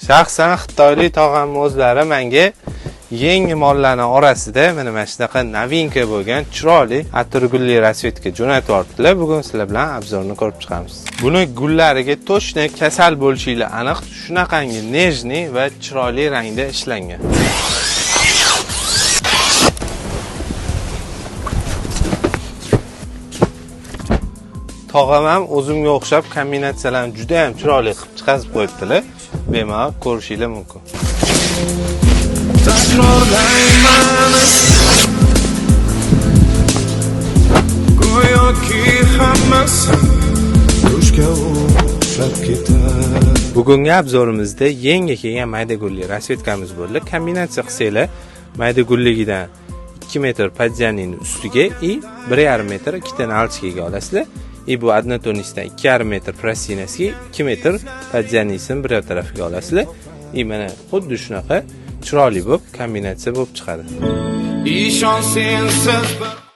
Shaxsan xitoylik tog'am o'zlari menga yangi mollarning orasida mana shunaqa novinka bo'lgan chiroyli atirgulli rasvetka jo'natib yubordilar. Bugun sizlar bilan obzorni ko'rib chiqamiz. Buni gullariga to'shni kasal bo'lishingiz aniq, shunaqangi nejniy va chiroyli rangda ishlangan. Tog'am ham o'zimga o'xshab kombinatsiyalarni juda ham chiroyli qilib chiqazib qo'yibdilar. Bemalol ko'rishingiz mumkin. Bugungi obzorimizda yangi kelgan mayda gulli rasvetkamiz bo'ldi. Kombinatsiya qilsanglar, mayda gulligidan 2 metr padjanining ustiga и 1,5 metr ikkita nalchkaga olasizlar. Bu adnotonisdan 2,5 metr prosinasiga 2 metr padjanisini bir tarafiga olasizlar. Mana xuddi shunaqa chiroyli bo'lib kombinatsiya bo'lib chiqadi.